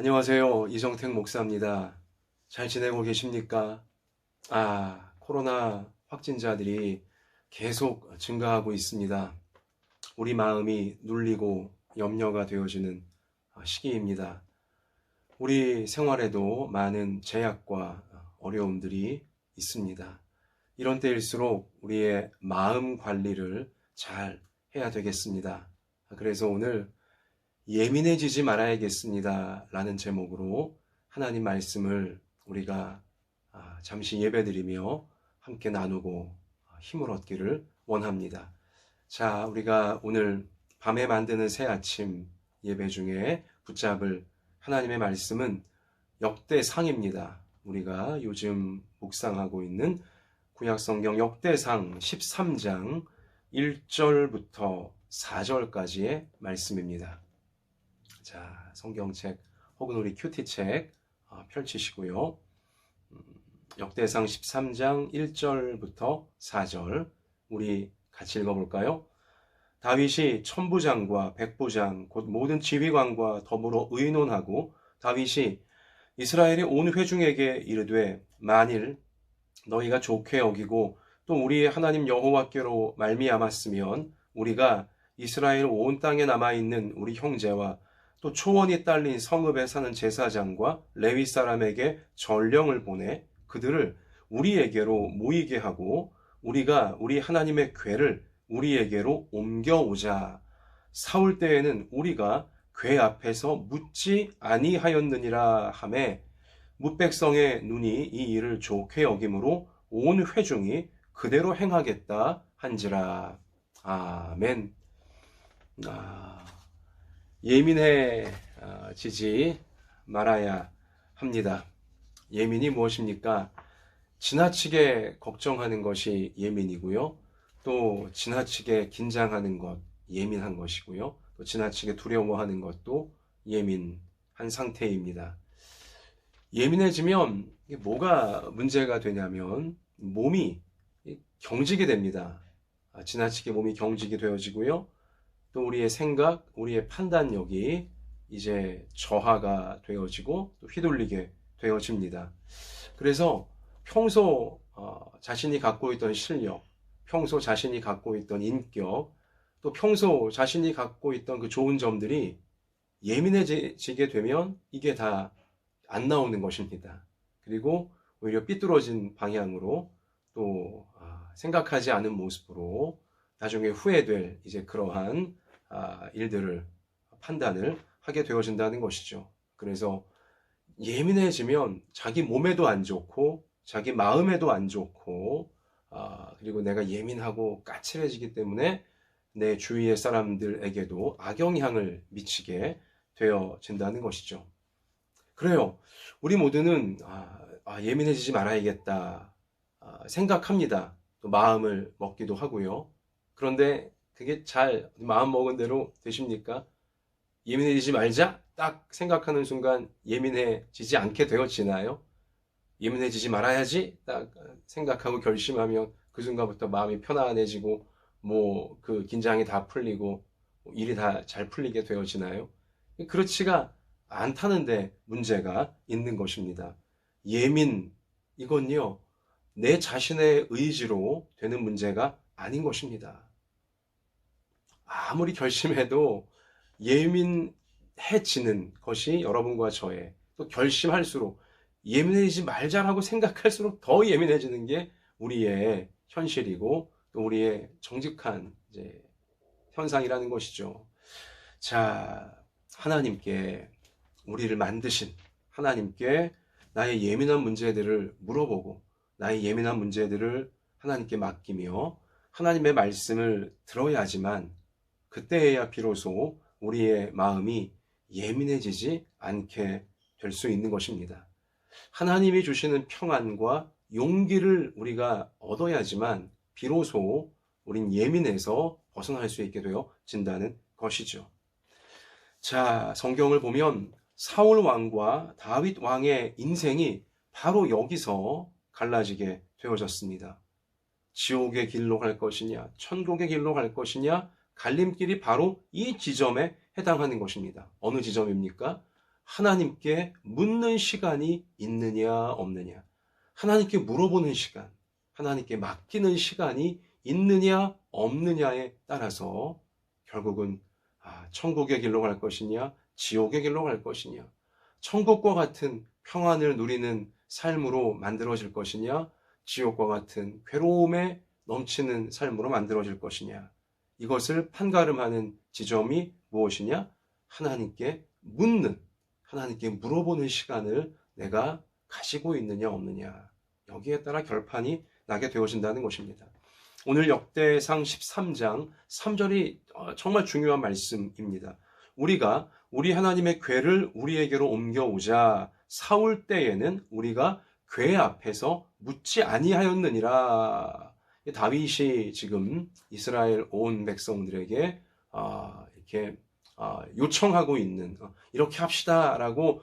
안녕하세요. 이정택 목사입니다. 잘 지내고 계십니까? 코로나 확진자들이 계속 증가하고 있습니다. 우리 마음이 눌리고 염려가 되어지는 시기입니다. 우리 생활에도 많은 제약과 어려움들이 있습니다. 이런 때일수록 우리의 마음 관리를 잘 해야 되겠습니다. 그래서 오늘 예민해지지 말아야겠습니다 라는 제목으로 하나님 말씀을 우리가 잠시 예배드리며 함께 나누고 힘을 얻기를 원합니다. 자, 우리가 오늘 밤에 만드는 새 아침 예배 중에 붙잡을 하나님의 말씀은 역대상입니다. 우리가 요즘 묵상하고 있는 구약성경 역대상 13장 1절부터 4절까지의 말씀입니다. 자, 성경책 혹은 우리 큐티책 펼치시고요. 역대상 13장 1절부터 4절 우리 같이 읽어볼까요? 다윗이 천부장과 백부장 곧 모든 지휘관과 더불어 의논하고 다윗이 이스라엘의 온 회중에게 이르되 만일 너희가 좋게 여기고 또 우리의 하나님 여호와께로 말미암았으면 우리가 이스라엘 온 땅에 남아있는 우리 형제와 또 초원이 딸린 성읍에 사는 제사장과 레위 사람에게 전령을 보내 그들을 우리에게로 모이게 하고 우리가 우리 하나님의 궤를 우리에게로 옮겨오자. 사울 때에는 우리가 궤 앞에서 묻지 아니하였느니라 하매 뭇백성의 눈이 이 일을 좋게 여김으로 온 회중이 그대로 행하겠다 한지라. 아멘. 예민해지지 말아야 합니다. 예민이 무엇입니까? 지나치게 걱정하는 것이 예민이고요. 또 지나치게 긴장하는 것, 예민한 것이고요. 또 지나치게 두려워하는 것도 예민한 상태입니다. 예민해지면 뭐가 문제가 되냐면 몸이 경직이 됩니다. 지나치게 몸이 경직이 되어지고요. 또 우리의 생각, 우리의 판단력이 이제 저하가 되어지고 또 휘둘리게 되어집니다. 그래서 평소 자신이 갖고 있던 실력, 평소 자신이 갖고 있던 인격, 또 평소 자신이 갖고 있던 그 좋은 점들이 예민해지게 되면 이게 다 안 나오는 것입니다. 그리고 오히려 삐뚤어진 방향으로 또 생각하지 않은 모습으로 나중에 후회될 이제 그러한 일들을 판단을 하게 되어진다는 것이죠. 그래서 예민해지면 자기 몸에도 안 좋고 자기 마음에도 안 좋고 그리고 내가 예민하고 까칠해지기 때문에 내 주위의 사람들에게도 악영향을 미치게 되어진다는 것이죠. 그래요. 우리 모두는 예민해지지 말아야겠다 생각합니다. 또 마음을 먹기도 하고요. 그런데 그게 잘 마음 먹은 대로 되십니까? 예민해지지 말자 딱 생각하는 순간 예민해지지 않게 되어지나요? 예민해지지 말아야지 딱 생각하고 결심하면 그 순간부터 마음이 편안해지고 그 긴장이 다 풀리고 일이 다 잘 풀리게 되어지나요? 그렇지가 않다는데 문제가 있는 것입니다. 이건요 내 자신의 의지로 되는 문제가 아닌 것입니다. 아무리 결심해도 예민해지는 것이 여러분과 저의 또 결심할수록 예민해지지 말자라고 생각할수록 더 예민해지는 게 우리의 현실이고 또 우리의 정직한 이제 현상이라는 것이죠. 자, 하나님께 우리를 만드신 하나님께 나의 예민한 문제들을 물어보고 나의 예민한 문제들을 하나님께 맡기며 하나님의 말씀을 들어야지만 그때에야 비로소 우리의 마음이 예민해지지 않게 될 수 있는 것입니다. 하나님이 주시는 평안과 용기를 우리가 얻어야지만 비로소 우린 예민해서 벗어날 수 있게 되어진다는 것이죠. 자, 성경을 보면 사울 왕과 다윗 왕의 인생이 바로 여기서 갈라지게 되어졌습니다. 지옥의 길로 갈 것이냐, 천국의 길로 갈 것이냐, 갈림길이 바로 이 지점에 해당하는 것입니다. 어느 지점입니까? 하나님께 묻는 시간이 있느냐 없느냐, 하나님께 물어보는 시간, 하나님께 맡기는 시간이 있느냐 없느냐에 따라서 결국은 천국의 길로 갈 것이냐 지옥의 길로 갈 것이냐, 천국과 같은 평안을 누리는 삶으로 만들어질 것이냐 지옥과 같은 괴로움에 넘치는 삶으로 만들어질 것이냐, 이것을 판가름하는 지점이 무엇이냐? 하나님께 묻는, 하나님께 물어보는 시간을 내가 가지고 있느냐 없느냐, 여기에 따라 결판이 나게 되어진다는 것입니다. 오늘 역대상 13장 3절이 정말 중요한 말씀입니다. 우리가 우리 하나님의 궤를 우리에게로 옮겨오자 사울 때에는 우리가 궤 앞에서 묻지 아니하였느니라. 다윗이 지금 이스라엘 온 백성들에게 이렇게 요청하고 있는, 이렇게 합시다라고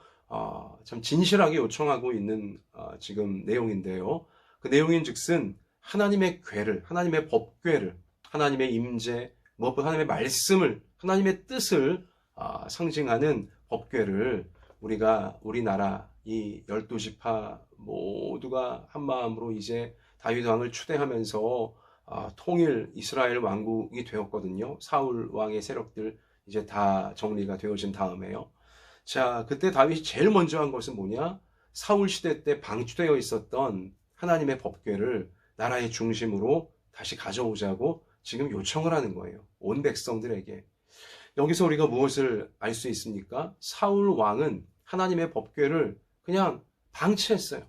참 진실하게 요청하고 있는 지금 내용인데요. 그 내용인즉슨 하나님의 궤를, 하나님의 법궤를, 하나님의 임재, 무엇보다 하나님의 말씀을, 하나님의 뜻을 상징하는 법궤를 우리가 우리나라 이 12지파 모두가 한 마음으로 이제 다윗 왕을 추대하면서 통일 이스라엘 왕국이 되었거든요. 사울 왕의 세력들 이제 다 정리가 되어진 다음에요. 자, 그때 다윗이 제일 먼저 한 것은 뭐냐? 사울 시대 때 방치되어 있었던 하나님의 법궤를 나라의 중심으로 다시 가져오자고 지금 요청을 하는 거예요. 온 백성들에게. 여기서 우리가 무엇을 알 수 있습니까? 사울 왕은 하나님의 법궤를 그냥 방치했어요.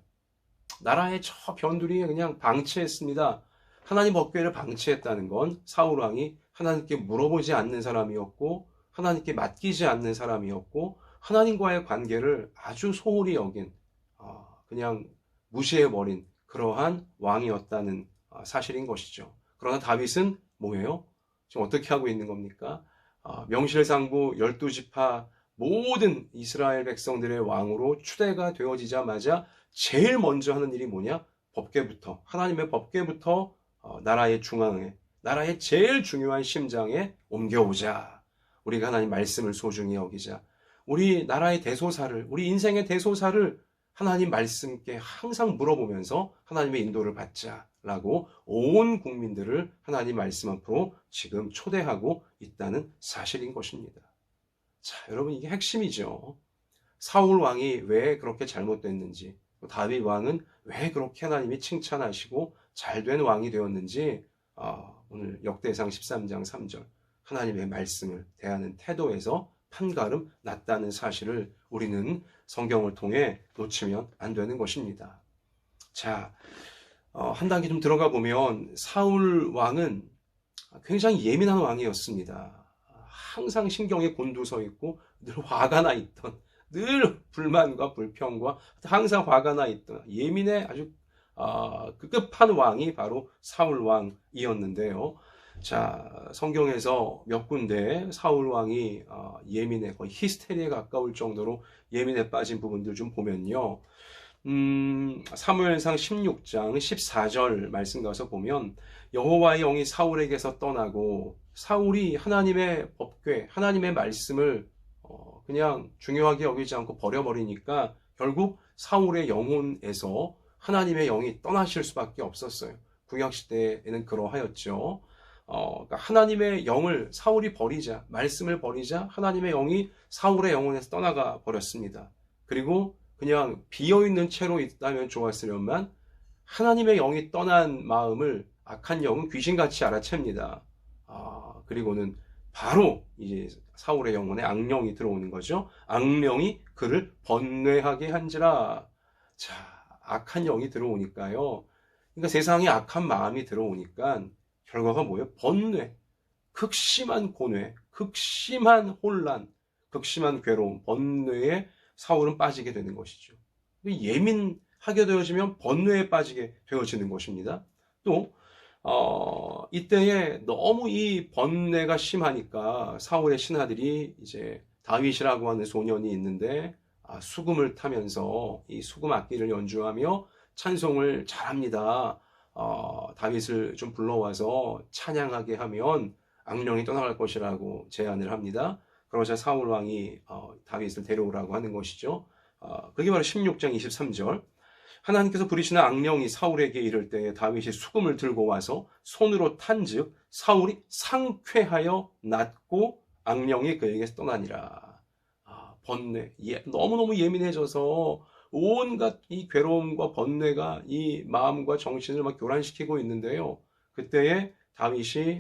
나라의 저 변두리에 그냥 방치했습니다. 하나님 법궤를 방치했다는 건 사울 왕이 하나님께 물어보지 않는 사람이었고, 하나님께 맡기지 않는 사람이었고, 하나님과의 관계를 아주 소홀히 여긴, 그냥 무시해버린 그러한 왕이었다는 사실인 것이죠. 그러나 다윗은 뭐예요? 지금 어떻게 하고 있는 겁니까? 명실상부 12지파 모든 이스라엘 백성들의 왕으로 추대가 되어지자마자 제일 먼저 하는 일이 뭐냐? 법궤부터, 하나님의 법궤부터 나라의 중앙에, 나라의 제일 중요한 심장에 옮겨오자. 우리가 하나님 말씀을 소중히 여기자. 우리 나라의 대소사를, 우리 인생의 대소사를 하나님 말씀께 항상 물어보면서 하나님의 인도를 받자라고 온 국민들을 하나님 말씀 앞으로 지금 초대하고 있다는 사실인 것입니다. 자, 여러분, 이게 핵심이죠. 사울 왕이 왜 그렇게 잘못됐는지, 다윗 왕은 왜 그렇게 하나님이 칭찬하시고 잘된 왕이 되었는지, 오늘 역대상 13장 3절 하나님의 말씀을 대하는 태도에서 판가름 났다는 사실을 우리는 성경을 통해 놓치면 안 되는 것입니다. 자, 한 단계 좀 들어가 보면 사울 왕은 굉장히 예민한 왕이었습니다. 항상 신경에 곤두서 있고 늘 화가 나 있던, 늘 불만과 불평과 항상 화가 나 있던 예민해 아주 급한 왕이 바로 사울 왕이었는데요. 자, 성경에서 몇 군데 사울 왕이 예민해, 거의 히스테리에 가까울 정도로 예민해 빠진 부분들 좀 보면요. 사무엘상 16장 14절 말씀 가서 보면 여호와의 영이 사울에게서 떠나고 사울이 하나님의 법궤, 하나님의 말씀을 그냥 중요하게 여기지 않고 버려버리니까 결국 사울의 영혼에서 하나님의 영이 떠나실 수밖에 없었어요. 구약시대에는 그러하였죠. 그러니까 하나님의 영을 사울이 버리자, 말씀을 버리자 하나님의 영이 사울의 영혼에서 떠나가 버렸습니다. 그리고 그냥 비어있는 채로 있다면 좋았으련만 하나님의 영이 떠난 마음을 악한 영은 귀신같이 알아챕니다. 그리고는 바로 이제 사울의 영혼에 악령이 들어오는 거죠. 악령이 그를 번뇌하게 한지라. 자, 악한 영이 들어오니까요. 그러니까 세상에 악한 마음이 들어오니까 결과가 뭐예요? 번뇌, 극심한 고뇌, 극심한 혼란, 극심한 괴로움, 번뇌에 사울은 빠지게 되는 것이죠. 예민하게 되어지면 번뇌에 빠지게 되어지는 것입니다. 또 이때에 너무 이 번뇌가 심하니까 사울의 신하들이 이제 다윗이라고 하는 소년이 있는데 수금을 타면서 이 수금 악기를 연주하며 찬송을 잘합니다. 다윗을 좀 불러와서 찬양하게 하면 악령이 떠나갈 것이라고 제안을 합니다. 그러자 사울 왕이 다윗을 데려오라고 하는 것이죠. 그게 바로 16장 23절. 하나님께서 부리시는 악령이 사울에게 이를 때에 다윗이 수금을 들고 와서 손으로 탄즉 사울이 상쾌하여 낫고 악령이 그에게서 떠나니라. 번뇌. 너무너무 예민해져서 온갖 이 괴로움과 번뇌가 이 마음과 정신을 막 교란시키고 있는데요. 그때에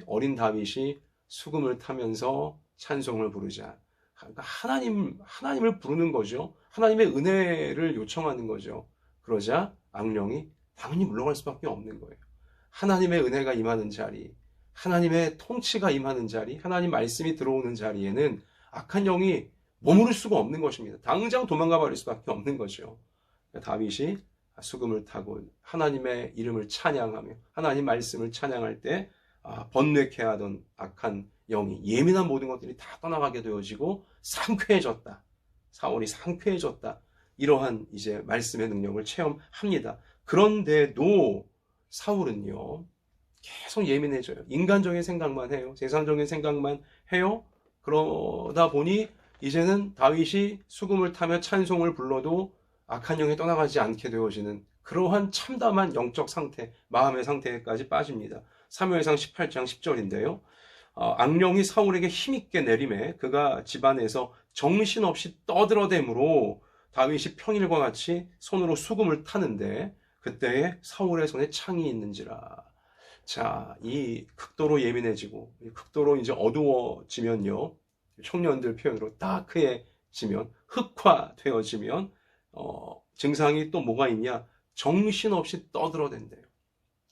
어린 다윗이 수금을 타면서 찬송을 부르자. 그러니까 하나님을 부르는 거죠. 하나님의 은혜를 요청하는 거죠. 그러자 악령이 당연히 물러갈 수밖에 없는 거예요. 하나님의 은혜가 임하는 자리, 하나님의 통치가 임하는 자리, 하나님 말씀이 들어오는 자리에는 악한 영이 머무를 수가 없는 것입니다. 당장 도망가 버릴 수밖에 없는 거죠. 다윗이 수금을 타고 하나님의 이름을 찬양하며 하나님 말씀을 찬양할 때 번뇌케 하던 악한 영이, 예민한 모든 것들이 다 떠나가게 되어지고 상쾌해졌다. 사울이 상쾌해졌다. 이러한 이제 말씀의 능력을 체험합니다. 그런데도 사울은요, 계속 예민해져요. 인간적인 생각만 해요. 세상적인 생각만 해요. 그러다 보니 이제는 다윗이 수금을 타며 찬송을 불러도 악한 영이 떠나가지 않게 되어지는 그러한 참담한 영적 상태, 마음의 상태까지 빠집니다. 사무엘상 18장 10절인데요. 악령이 사울에게 힘있게 내림에 그가 집안에서 정신없이 떠들어대므로 다윗이 평일과 같이 손으로 수금을 타는데 그때에 사울의 손에 창이 있는지라. 자, 이 극도로 예민해지고 극도로 이제 어두워지면요, 청년들 표현으로 다크해지면, 흑화되어지면 증상이 또 뭐가 있냐? 정신없이 떠들어댄대요.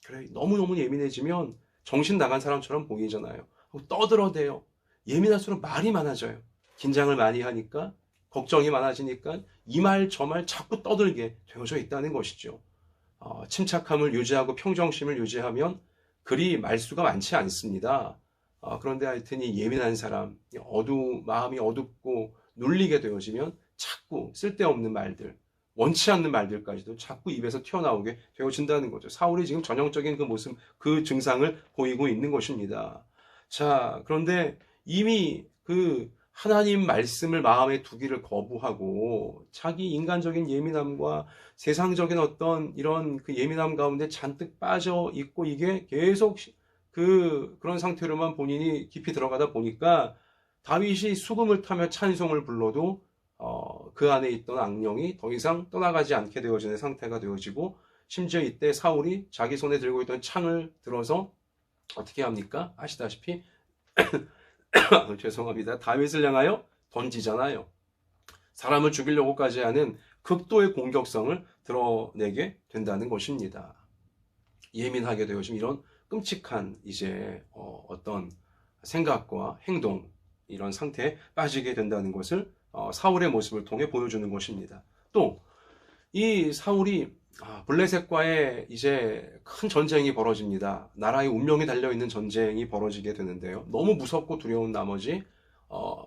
그래, 너무너무 예민해지면 정신 나간 사람처럼 보이잖아요. 떠들어대요. 예민할수록 말이 많아져요. 긴장을 많이 하니까, 걱정이 많아지니까 이 말 저 말 자꾸 떠들게 되어져 있다는 것이죠. 침착함을 유지하고 평정심을 유지하면 그리 말수가 많지 않습니다. 그런데 하여튼 이 예민한 사람, 마음이 어둡고 눌리게 되어지면 자꾸 쓸데없는 말들, 원치 않는 말들까지도 자꾸 입에서 튀어나오게 되어진다는 거죠. 사울이 지금 전형적인 그 모습, 그 증상을 보이고 있는 것입니다. 자, 그런데 이미 그 하나님 말씀을 마음에 두기를 거부하고 자기 인간적인 예민함과 세상적인 어떤 이런 그 예민함 가운데 잔뜩 빠져 있고 이게 계속 그런 상태로만 본인이 깊이 들어가다 보니까 다윗이 수금을 타며 찬송을 불러도 그 안에 있던 악령이 더 이상 떠나가지 않게 되어지는 상태가 되어지고, 심지어 이때 사울이 자기 손에 들고 있던 창을 들어서 어떻게 합니까? 아시다시피 죄송합니다. 다윗을 향하여 던지잖아요. 사람을 죽이려고까지 하는 극도의 공격성을 드러내게 된다는 것입니다. 예민하게 되어지면 이런 끔찍한 이제 어떤 생각과 행동, 이런 상태에 빠지게 된다는 것을 사울의 모습을 통해 보여주는 것입니다. 또 이 사울이 블레셋과의 이제 큰 전쟁이 벌어집니다. 나라의 운명이 달려있는 전쟁이 벌어지게 되는데요. 너무 무섭고 두려운 나머지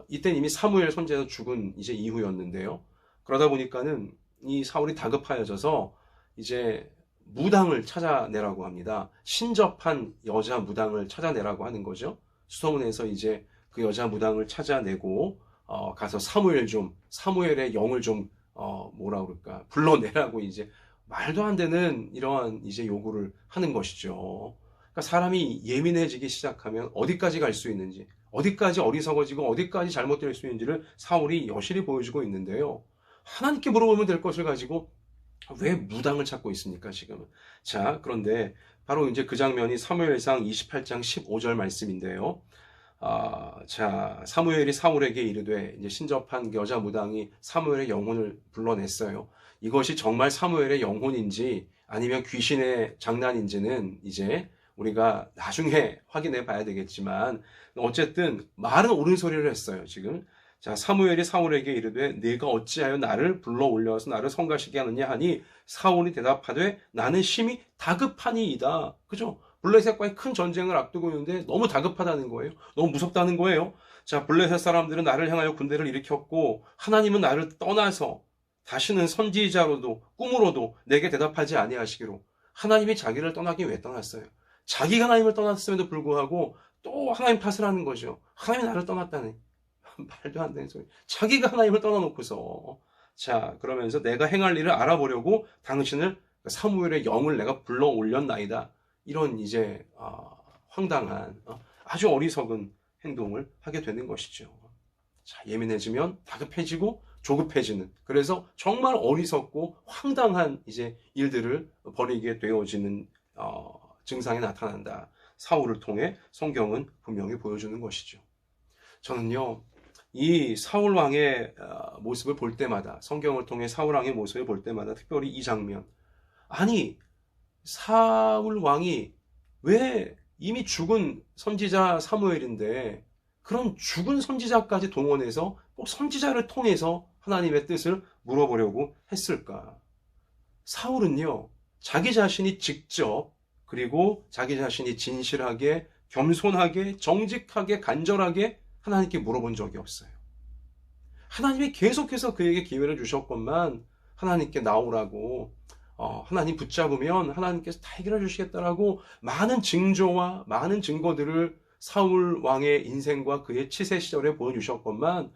이때는 이미 사무엘 선지자가 죽은 이제 이후였는데요. 그러다 보니까는 이 사울이 다급하여져서 이제 무당을 찾아내라고 합니다. 신접한 여자 무당을 찾아내라고 하는 거죠. 수소문에서 이제 그 여자 무당을 찾아내고 가서 사무엘의 영을 좀 뭐라 그럴까, 불러내라고 이제 말도 안 되는 이러한 이제 요구를 하는 것이죠. 그러니까 사람이 예민해지기 시작하면 어디까지 갈 수 있는지, 어디까지 어리석어지고 어디까지 잘못될 수 있는지를 사울이 여실히 보여주고 있는데요. 하나님께 물어보면 될 것을 가지고 왜 무당을 찾고 있습니까, 지금은? 자, 그런데 바로 이제 그 장면이 사무엘상 28장 15절 말씀인데요. 자, 사무엘이 사울에게 이르되, 이제 신접한 여자 무당이 사무엘의 영혼을 불러냈어요. 이것이 정말 사무엘의 영혼인지 아니면 귀신의 장난인지는 이제 우리가 나중에 확인해 봐야 되겠지만, 어쨌든 말은 옳은 소리를 했어요, 지금. 자, 사무엘이 사울에게 이르되 네가 어찌하여 나를 불러 올려서 나를 성가시게 하느냐 하니 사울이 대답하되 나는 심히 다급하니이다. 그죠? 블레셋과의 큰 전쟁을 앞두고 있는데 너무 다급하다는 거예요. 너무 무섭다는 거예요. 자, 블레셋 사람들은 나를 향하여 군대를 일으켰고 하나님은 나를 떠나서 다시는 선지자로도 꿈으로도 내게 대답하지 아니하시기로. 하나님이 자기를 떠나기 왜 떠났어요? 자기가 하나님을 떠났음에도 불구하고 또 하나님 탓을 하는 거죠. 하나님이 나를 떠났다니. 말도 안 되는 소리. 자기가 하나님을 떠나놓고서 자 그러면서 내가 행할 일을 알아보려고 당신을 사무엘의 영을 내가 불러 올렸나이다. 이런 이제 황당한 아주 어리석은 행동을 하게 되는 것이죠. 자, 예민해지면 다급해지고 조급해지는, 그래서 정말 어리석고 황당한 이제 일들을 벌이게 되어지는 증상이 나타난다. 사울을 통해 성경은 분명히 보여주는 것이죠. 저는요, 이 사울 왕의 모습을 볼 때마다, 성경을 통해 사울 왕의 모습을 볼 때마다 특별히 이 장면, 아니 사울 왕이 왜 이미 죽은 선지자 사무엘인데 그런 죽은 선지자까지 동원해서 꼭 선지자를 통해서 하나님의 뜻을 물어보려고 했을까? 사울은요, 자기 자신이 직접, 그리고 자기 자신이 진실하게, 겸손하게, 정직하게, 간절하게 하나님께 물어본 적이 없어요. 하나님이 계속해서 그에게 기회를 주셨건만 하나님께 나오라고, 하나님 붙잡으면 하나님께서 다 해결해 주시겠다라고 많은 징조와 많은 증거들을 사울 왕의 인생과 그의 치세 시절에 보여주셨건만,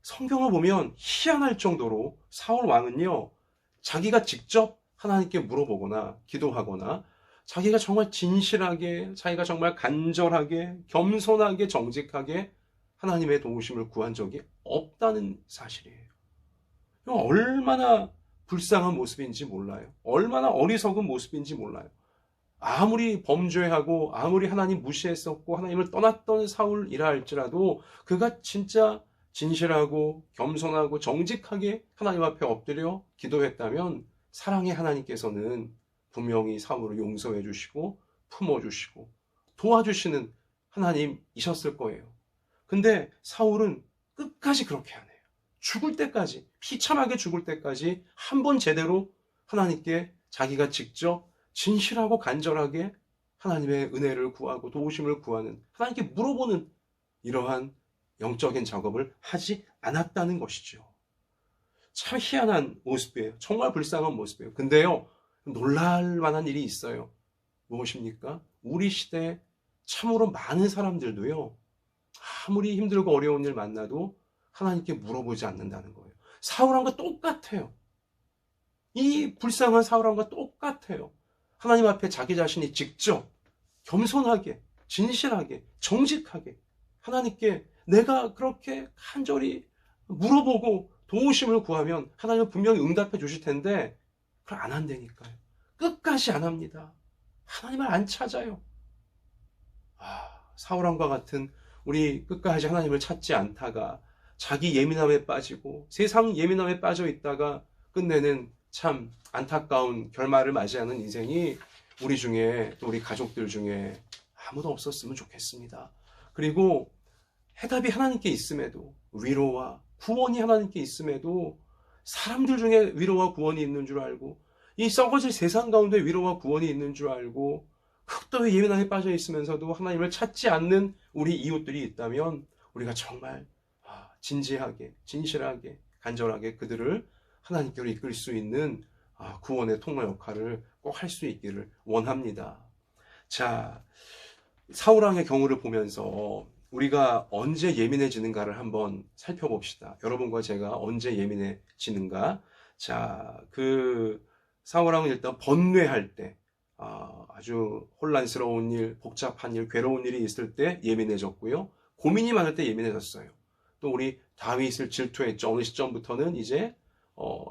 성경을 보면 희한할 정도로 사울 왕은요, 자기가 직접 하나님께 물어보거나 기도하거나 자기가 정말 진실하게, 자기가 정말 간절하게, 겸손하게, 정직하게 하나님의 도우심을 구한 적이 없다는 사실이에요. 얼마나 불쌍한 모습인지 몰라요. 얼마나 어리석은 모습인지 몰라요. 아무리 범죄하고 아무리 하나님 무시했었고 하나님을 떠났던 사울이라 할지라도 그가 진짜 진실하고 겸손하고 정직하게 하나님 앞에 엎드려 기도했다면 사랑의 하나님께서는 분명히 사울을 용서해 주시고 품어주시고 도와주시는 하나님이셨을 거예요. 근데 사울은 끝까지 그렇게 안 해요. 죽을 때까지, 비참하게 죽을 때까지 한 번 제대로 하나님께 자기가 직접 진실하고 간절하게 하나님의 은혜를 구하고 도우심을 구하는, 하나님께 물어보는 이러한 영적인 작업을 하지 않았다는 것이죠. 참 희한한 모습이에요. 정말 불쌍한 모습이에요. 근데요, 놀랄 만한 일이 있어요. 무엇입니까? 우리 시대에 참으로 많은 사람들도요, 아무리 힘들고 어려운 일 만나도 하나님께 물어보지 않는다는 거예요. 사울왕과 똑같아요. 이 불쌍한 사울왕과 똑같아요. 하나님 앞에 자기 자신이 직접 겸손하게, 진실하게, 정직하게 하나님께 내가 그렇게 간절히 물어보고 도우심을 구하면 하나님은 분명히 응답해 주실 텐데 그걸 안 한다니까요. 끝까지 안 합니다. 하나님을 안 찾아요. 사울왕과 같은 우리 끝까지 하나님을 찾지 않다가 자기 예민함에 빠지고 세상 예민함에 빠져 있다가 끝내는 참 안타까운 결말을 맞이하는 인생이 우리 중에, 또 우리 가족들 중에 아무도 없었으면 좋겠습니다. 그리고 해답이 하나님께 있음에도, 위로와 구원이 하나님께 있음에도 사람들 중에 위로와 구원이 있는 줄 알고, 이 썩어질 세상 가운데 위로와 구원이 있는 줄 알고 극도의 예민함에 빠져 있으면서도 하나님을 찾지 않는 우리 이웃들이 있다면 우리가 정말 진지하게, 진실하게, 간절하게 그들을 하나님께로 이끌 수 있는 구원의 통로 역할을 꼭 할 수 있기를 원합니다. 자, 사울왕의 경우를 보면서 우리가 언제 예민해지는가를 한번 살펴봅시다. 여러분과 제가 언제 예민해지는가? 자, 그 사울왕은 일단 번뇌할 때, 아주 혼란스러운 일, 복잡한 일, 괴로운 일이 있을 때 예민해졌고요. 고민이 많을 때 예민해졌어요. 또 우리 다윗을 질투했죠. 어느 시점부터는 이제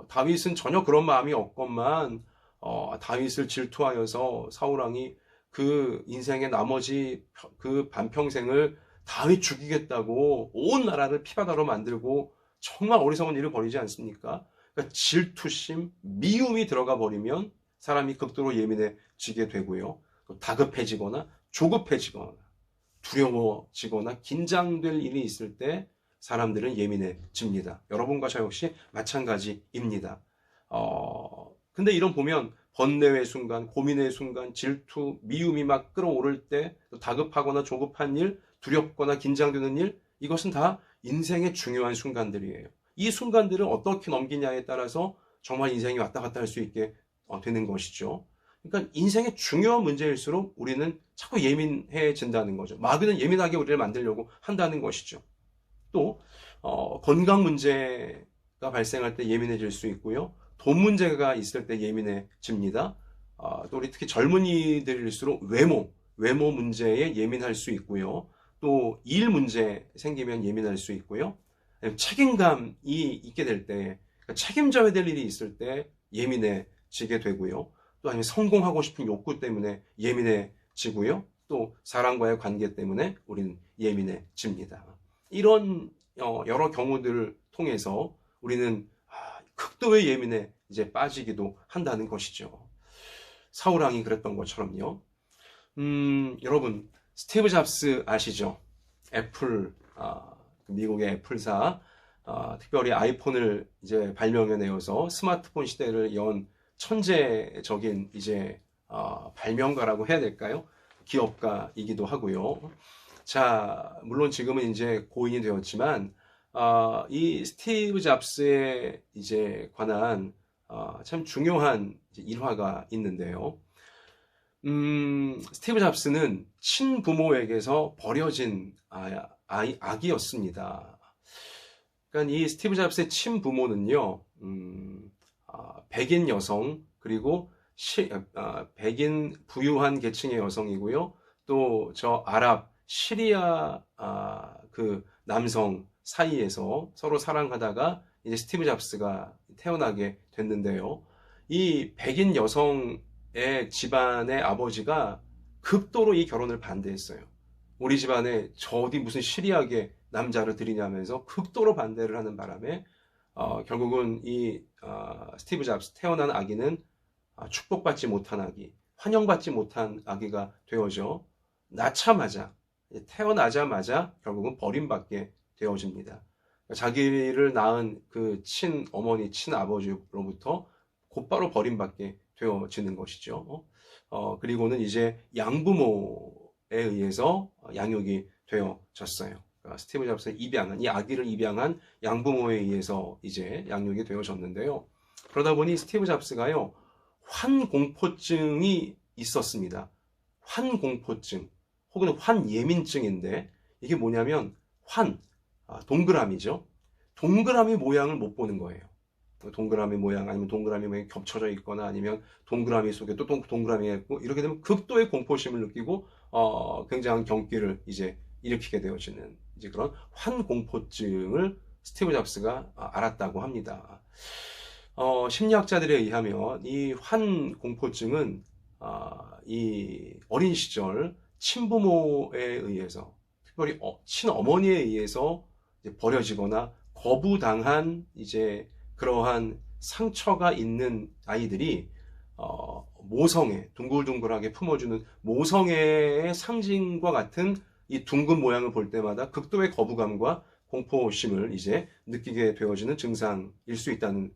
다윗은 전혀 그런 마음이 없건만 다윗을 질투하여서 사울왕이 그 인생의 나머지 그 반평생을 다윗 죽이겠다고 온 나라를 피바다로 만들고 정말 어리석은 일을 벌이지 않습니까? 그러니까 질투심, 미움이 들어가 버리면 사람이 극도로 예민해지게 되고요. 다급해지거나 조급해지거나 두려워지거나 긴장될 일이 있을 때 사람들은 예민해집니다. 여러분과 저 역시 마찬가지입니다. 근데 이런 보면 번뇌의 순간, 고민의 순간, 질투, 미움이 막 끌어오를 때, 다급하거나 조급한 일, 두렵거나 긴장되는 일, 이것은 다 인생의 중요한 순간들이에요. 이 순간들을 어떻게 넘기냐에 따라서 정말 인생이 왔다 갔다 할 수 있게 되는 것이죠. 그러니까 인생의 중요한 문제일수록 우리는 자꾸 예민해진다는 거죠. 마귀는 예민하게 우리를 만들려고 한다는 것이죠. 또 건강 문제가 발생할 때 예민해질 수 있고요. 돈 문제가 있을 때 예민해집니다. 또 우리 특히 젊은이들일수록 외모 문제에 예민할 수 있고요. 또 일 문제 생기면 예민할 수 있고요. 책임감이 있게 될 때, 그러니까 책임져야 될 일이 있을 때 예민해지게 되고요. 또 아니면 성공하고 싶은 욕구 때문에 예민해지고요. 또 사람과의 관계 때문에 우리는 예민해집니다. 이런 여러 경우들을 통해서 우리는 극도의 예민에 이제 빠지기도 한다는 것이죠. 사울왕이 그랬던 것처럼요. 여러분 스티브 잡스 아시죠? 애플 미국의 애플사 특별히 아이폰을 이제 발명해내어서 스마트폰 시대를 연 천재적인 이제 발명가라고 해야 될까요? 기업가이기도 하고요. 자, 물론 지금은 이제 고인이 되었지만 이 스티브 잡스에 이제 관한 참 중요한 일화가 있는데요. 스티브 잡스는 친부모에게서 버려진 아기였습니다. 그러니까 이 스티브 잡스의 친부모는요, 백인 여성, 그리고 백인 부유한 계층의 여성이고요. 또 저 아랍, 시리아 그 남성 사이에서 서로 사랑하다가 이제 스티브 잡스가 태어나게 됐는데요. 이 백인 여성의 집안의 아버지가 극도로 이 결혼을 반대했어요. 우리 집안에 저 어디 무슨 시리아계 남자를 들이냐면서 극도로 반대를 하는 바람에 결국은 이 스티브 잡스 태어난 아기는 축복받지 못한 아기, 환영받지 못한 아기가 되어져 태어나자마자 결국은 버림받게 되어집니다. 자기를 낳은 그 친어머니, 친아버지로부터 곧바로 버림받게 되어지는 것이죠. 그리고는 이제 양부모에 의해서 양육이 되어졌어요. 그러니까 스티브 잡스의 이 아기를 입양한 양부모에 의해서 이제 양육이 되어졌는데요. 그러다 보니 스티브 잡스가요, 환공포증이 있었습니다. 환공포증 혹은 환예민증인데 이게 뭐냐면 동그라미죠. 동그라미 모양을 못 보는 거예요. 동그라미 모양 아니면 동그라미 모양이 겹쳐져 있거나 아니면 동그라미 속에 또 동그라미가 있고 이렇게 되면 극도의 공포심을 느끼고 굉장한 경기를 이제 일으키게 되어지는 이제 그런 환공포증을 스티브 잡스가 알았다고 합니다. 심리학자들에 의하면 이 환공포증은 이 어린 시절 친부모에 의해서 특별히 친어머니에 의해서 이제 버려지거나 거부당한 이제 그러한 상처가 있는 아이들이 모성애, 둥글둥글하게 품어주는 모성애의 상징과 같은 이 둥근 모양을 볼 때마다 극도의 거부감과 공포심을 이제 느끼게 되어지는 증상일 수 있다는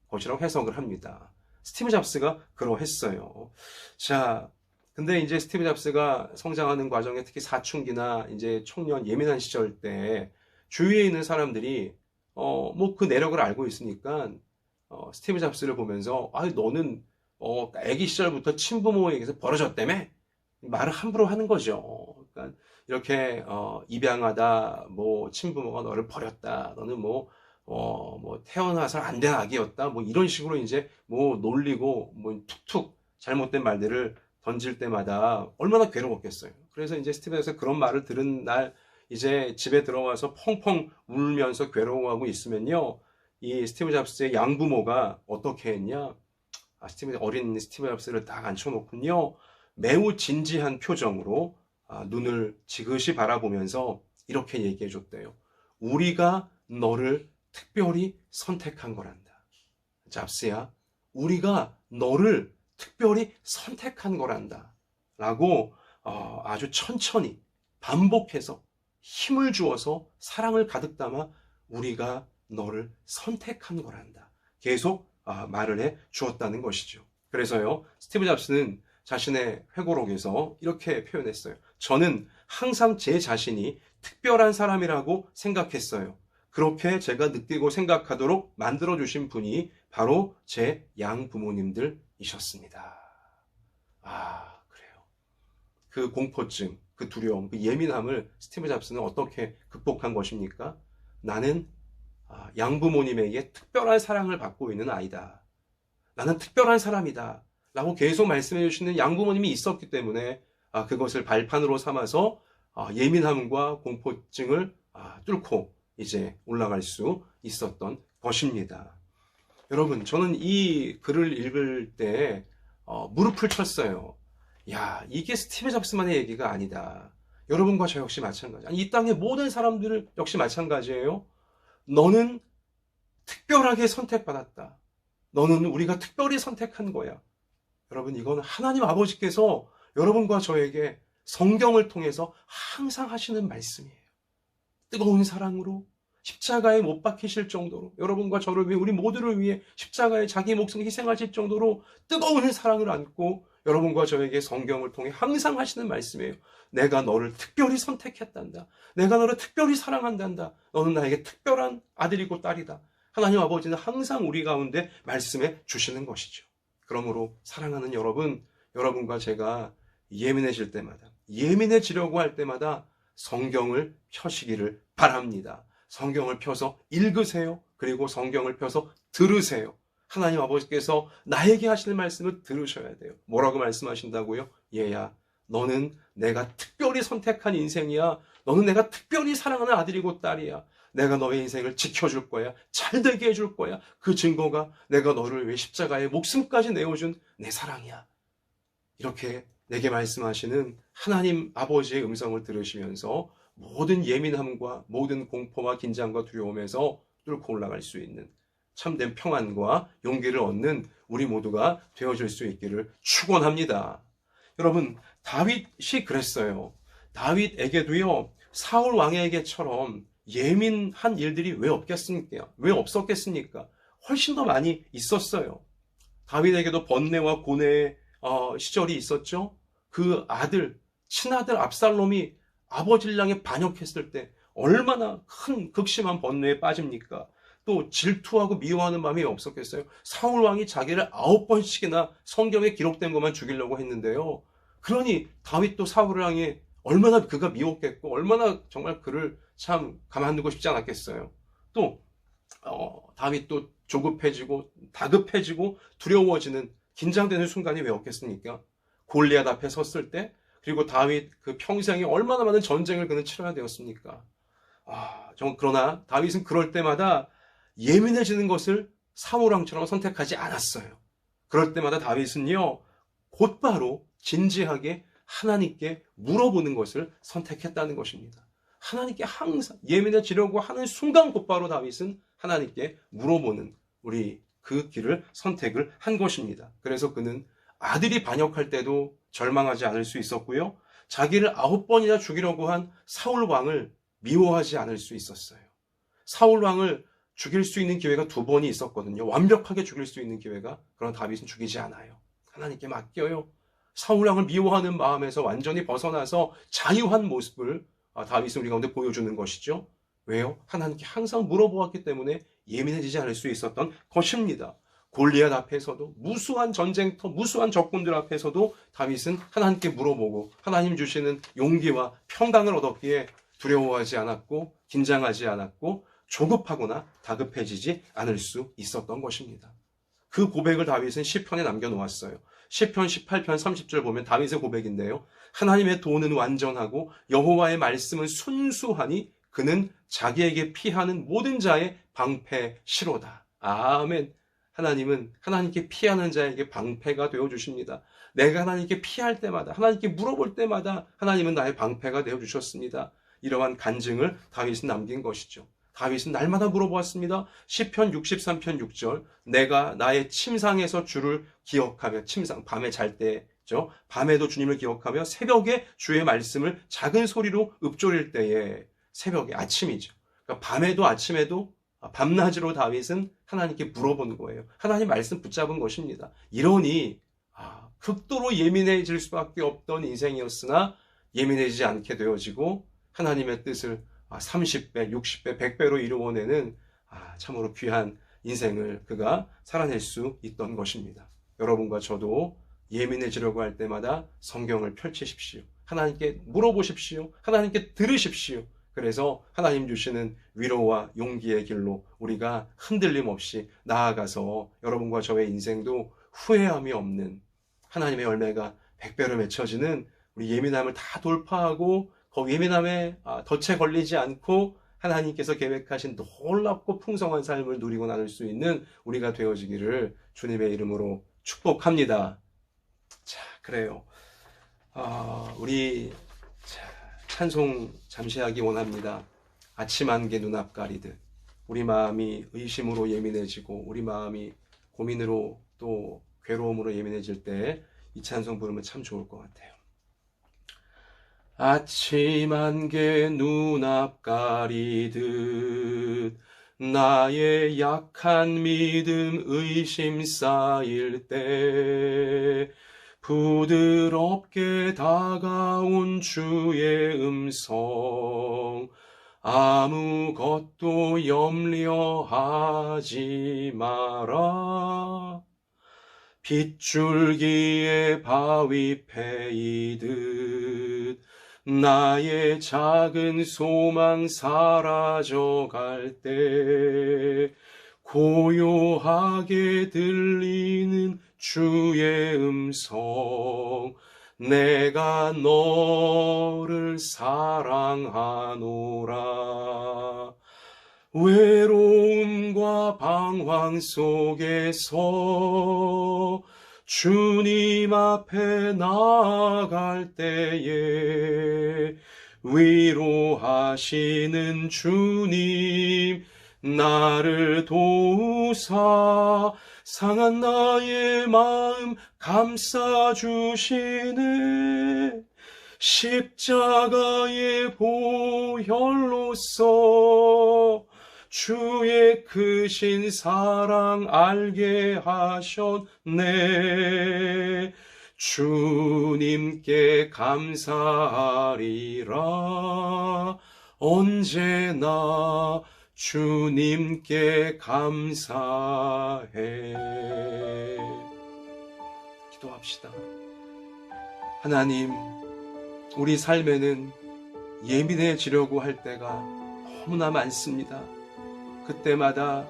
것이라고 해석을 합니다. 스티브 잡스가 그러했어요. 자, 근데 이제 스티브 잡스가 성장하는 과정에 특히 사춘기나 이제 청년 예민한 시절 때 주위에 있는 사람들이 뭐 그 내력을 알고 있으니까 스티브 잡스를 보면서 너는 아기 시절부터 친부모에게서 벌어졌다며 말을 함부로 하는 거죠. 그러니까 이렇게 입양하다 뭐 친부모가 너를 버렸다. 너는 뭐 태어나서 안 된 아기였다. 뭐 이런 식으로 이제 뭐 놀리고 뭐 툭툭 잘못된 말들을 던질 때마다 얼마나 괴로웠겠어요. 그래서 이제 스티브 잡스가 그런 말을 들은 날 이제 집에 들어와서 펑펑 울면서 괴로워하고 있으면요. 이 스티브 잡스의 양부모가 어떻게 했냐? 어린 스티브 잡스를 딱 앉혀놓군요. 매우 진지한 표정으로 눈을 지그시 바라보면서 이렇게 얘기해 줬대요. 우리가 너를 특별히 선택한 거란다. 잡스야, 우리가 너를 특별히 선택한 거란다. 라고 아주 천천히 반복해서 힘을 주어서 사랑을 가득 담아 우리가 너를 선택한 거란다. 계속 말을 해 주었다는 것이죠. 그래서요, 스티브 잡스는 자신의 회고록에서 이렇게 표현했어요. 저는 항상 제 자신이 특별한 사람이라고 생각했어요. 그렇게 제가 느끼고 생각하도록 만들어주신 분이 바로 제 양부모님들이셨습니다. 그래요. 그 공포증, 그 두려움, 그 예민함을 스티브 잡스는 어떻게 극복한 것입니까? 나는 양부모님에게 특별한 사랑을 받고 있는 아이다. 나는 특별한 사람이다. 라고 계속 말씀해 주시는 양부모님이 있었기 때문에 그것을 발판으로 삼아서 예민함과 공포증을 뚫고 이제 올라갈 수 있었던 것입니다. 여러분, 저는 이 글을 읽을 때 무릎을 쳤어요. 야, 이게 스티브 잡스만의 얘기가 아니다. 여러분과 저 역시 마찬가지. 이 땅의 모든 사람들 역시 마찬가지예요. 너는 특별하게 선택받았다. 너는 우리가 특별히 선택한 거야. 여러분, 이건 하나님 아버지께서 여러분과 저에게 성경을 통해서 항상 하시는 말씀이에요. 뜨거운 사랑으로 십자가에 못 박히실 정도로, 여러분과 저를 위해, 우리 모두를 위해 십자가에 자기 목숨 희생하실 정도로 뜨거운 사랑을 안고 여러분과 저에게 성경을 통해 항상 하시는 말씀이에요. 내가 너를 특별히 선택했단다. 내가 너를 특별히 사랑한단다. 너는 나에게 특별한 아들이고 딸이다. 하나님 아버지는 항상 우리 가운데 말씀해 주시는 것이죠. 그러므로 사랑하는 여러분, 여러분과 제가 예민해질 때마다, 예민해지려고 할 때마다 성경을 펴시기를 바랍니다. 성경을 펴서 읽으세요. 그리고 성경을 펴서 들으세요. 하나님 아버지께서 나에게 하시는 말씀을 들으셔야 돼요. 뭐라고 말씀하신다고요? 얘야, 너는 내가 특별히 선택한 인생이야. 너는 내가 특별히 사랑하는 아들이고 딸이야. 내가 너의 인생을 지켜줄 거야. 잘되게 해줄 거야. 그 증거가 내가 너를 위해 십자가에 목숨까지 내어준 내 사랑이야. 이렇게 내게 말씀하시는 하나님 아버지의 음성을 들으시면서 모든 예민함과 모든 공포와 긴장과 두려움에서 뚫고 올라갈 수 있는 참된 평안과 용기를 얻는 우리 모두가 되어줄 수 있기를 축원합니다. 여러분, 다윗이 그랬어요. 다윗에게도요, 사울 왕에게처럼 예민한 일들이 왜 없겠습니까? 왜 없었겠습니까? 훨씬 더 많이 있었어요. 다윗에게도 번뇌와 고뇌의 시절이 있었죠. 그 아들, 친아들 압살롬이 아버지를 향해 반역했을 때 얼마나 큰 극심한 번뇌에 빠집니까? 또 질투하고 미워하는 마음이 없었겠어요? 사울 왕이 자기를 9번씩이나 성경에 기록된 것만 죽이려고 했는데요. 그러니 다윗도 사울을 향해 얼마나 그가 미웠겠고 얼마나 정말 그를 참 가만두고 싶지 않았겠어요. 또 다윗도 조급해지고 다급해지고 두려워지는 긴장되는 순간이 왜 없겠습니까? 골리앗 앞에 섰을 때, 그리고 다윗 그 평생에 얼마나 많은 전쟁을 그는 치러야 되었습니까? 그러나 다윗은 그럴 때마다 예민해지는 것을 사울 왕처럼 선택하지 않았어요. 그럴 때마다 다윗은요, 곧바로 진지하게 하나님께 물어보는 것을 선택했다는 것입니다. 하나님께 항상 예민해지려고 하는 순간 곧바로 다윗은 하나님께 물어보는 우리 그 길을 선택을 한 것입니다. 그래서 그는 아들이 반역할 때도 절망하지 않을 수 있었고요. 자기를 9번이나 죽이려고 한 사울 왕을 미워하지 않을 수 있었어요. 사울 왕을 죽일 수 있는 기회가 2번이 있었거든요. 완벽하게 죽일 수 있는 기회가. 그러나 다윗은 죽이지 않아요. 하나님께 맡겨요. 사울 왕을 미워하는 마음에서 완전히 벗어나서 자유한 모습을 다윗은 우리 가운데 보여주는 것이죠. 왜요? 하나님께 항상 물어보았기 때문에 예민해지지 않을 수 있었던 것입니다. 골리앗 앞에서도, 무수한 전쟁터, 무수한 적군들 앞에서도 다윗은 하나님께 물어보고 하나님 주시는 용기와 평강을 얻었기에 두려워하지 않았고 긴장하지 않았고 조급하거나 다급해지지 않을 수 있었던 것입니다. 그 고백을 다윗은 시편에 남겨놓았어요. 시편 18편 30절 보면 다윗의 고백인데요. 하나님의 도는 완전하고 여호와의 말씀은 순수하니 그는 자기에게 피하는 모든 자의 방패시로다. 아멘. 하나님은 하나님께 피하는 자에게 방패가 되어주십니다. 내가 하나님께 피할 때마다, 하나님께 물어볼 때마다 하나님은 나의 방패가 되어주셨습니다. 이러한 간증을 다윗은 남긴 것이죠. 다윗은 날마다 물어보았습니다. 시편 63편 6절, 내가 나의 침상에서 주를 기억하며, 침상, 밤에 잘 때죠. 밤에도 주님을 기억하며 새벽에 주의 말씀을 작은 소리로 읊조릴 때에, 새벽에, 아침이죠. 그러니까 밤에도 아침에도 밤낮으로 다윗은 하나님께 물어보는 거예요. 하나님 말씀 붙잡은 것입니다. 이러니 극도로 예민해질 수밖에 없던 인생이었으나 예민해지지 않게 되어지고 하나님의 뜻을 30배, 60배, 100배로 이루어내는 참으로 귀한 인생을 그가 살아낼 수 있던 것입니다. 여러분과 저도 예민해지려고 할 때마다 성경을 펼치십시오. 하나님께 물어보십시오. 하나님께 들으십시오. 그래서 하나님 주시는 위로와 용기의 길로 우리가 흔들림 없이 나아가서 여러분과 저의 인생도 후회함이 없는 하나님의 열매가 100배로 맺혀지는 우리 예민함을 다 돌파하고 그 예민함에 덫에 걸리지 않고 하나님께서 계획하신 놀랍고 풍성한 삶을 누리고 나눌 수 있는 우리가 되어지기를 주님의 이름으로 축복합니다. 자, 그래요. 우리 찬송 잠시 하기 원합니다. 아침 안개 눈앞 가리듯 우리 마음이 의심으로 예민해지고 우리 마음이 고민으로 또 괴로움으로 예민해질 때 이 찬송 부르면 참 좋을 것 같아요. 아침 안개 눈앞 가리듯 나의 약한 믿음 의심 쌓일 때 부드럽게 다가온 주의 음성 아무것도 염려하지 마라. 빗줄기에 바위 패이듯 나의 작은 소망 사라져갈 때 고요하게 들리는 주의 음성 내가 너를 사랑하노라. 외로움과 방황 속에서 주님 앞에 나아갈 때에 위로하시는 주님 나를 도우사 상한 나의 마음 감싸주시네. 십자가의 보혈로서 주의 크신 사랑 알게 하셨네. 주님께 감사하리라. 언제나 주님께 감사해. 기도합시다. 하나님, 우리 삶에는 예민해지려고 할 때가 너무나 많습니다. 그때마다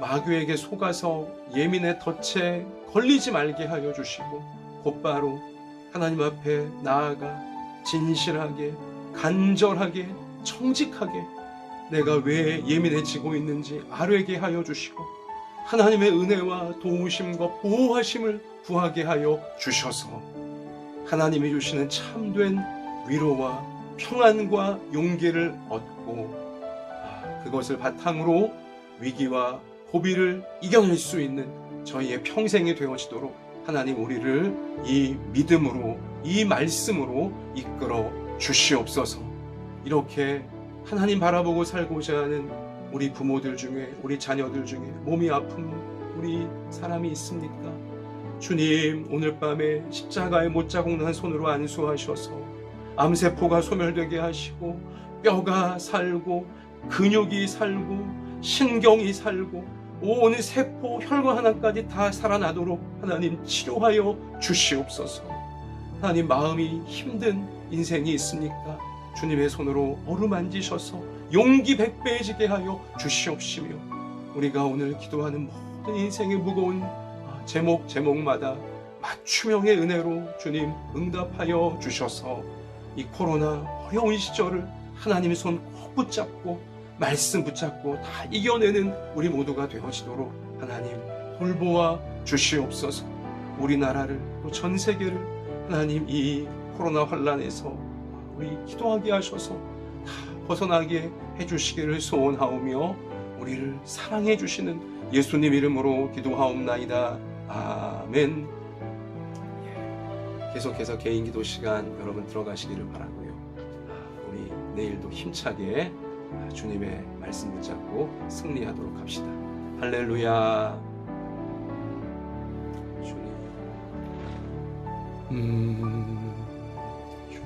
마귀에게 속아서 예민의 덫에 걸리지 말게 하여 주시고 곧바로 하나님 앞에 나아가 진실하게 간절하게 정직하게 내가 왜 예민해지고 있는지 알게 하여 주시고 하나님의 은혜와 도우심과 보호하심을 구하게 하여 주셔서 하나님이 주시는 참된 위로와 평안과 용기를 얻고 그것을 바탕으로 위기와 고비를 이겨낼 수 있는 저희의 평생이 되어지도록 하나님 우리를 이 믿음으로 이 말씀으로 이끌어 주시옵소서. 이렇게 하나님 바라보고 살고자 하는 우리 부모들 중에 우리 자녀들 중에 몸이 아픈 우리 사람이 있습니까? 주님, 오늘 밤에 십자가에 못자국난 손으로 안수하셔서 암세포가 소멸되게 하시고 뼈가 살고 근육이 살고 신경이 살고 온 세포 혈관 하나까지 다 살아나도록 하나님 치료하여 주시옵소서. 하나님, 마음이 힘든 인생이 있습니까? 주님의 손으로 어루만지셔서 용기 100배해지게 하여 주시옵시며 우리가 오늘 기도하는 모든 인생의 무거운 제목마다 맞춤형의 은혜로 주님 응답하여 주셔서 이 코로나 어려운 시절을 하나님의 손 꼭 붙잡고 말씀 붙잡고 다 이겨내는 우리 모두가 되어지도록 하나님 돌보아 주시옵소서. 우리나라를 또 전 세계를 하나님 이 코로나 환란에서 우리 기도하게 하셔서 다 벗어나게 해주시기를 소원하오며 우리를 사랑해 주시는 예수님 이름으로 기도하옵나이다. 아멘. 계속해서 개인 기도 시간 여러분 들어가시기를 바라고요. 우리 내일도 힘차게 주님의 말씀 붙잡고 승리하도록 합시다. 할렐루야. 주님. 주님.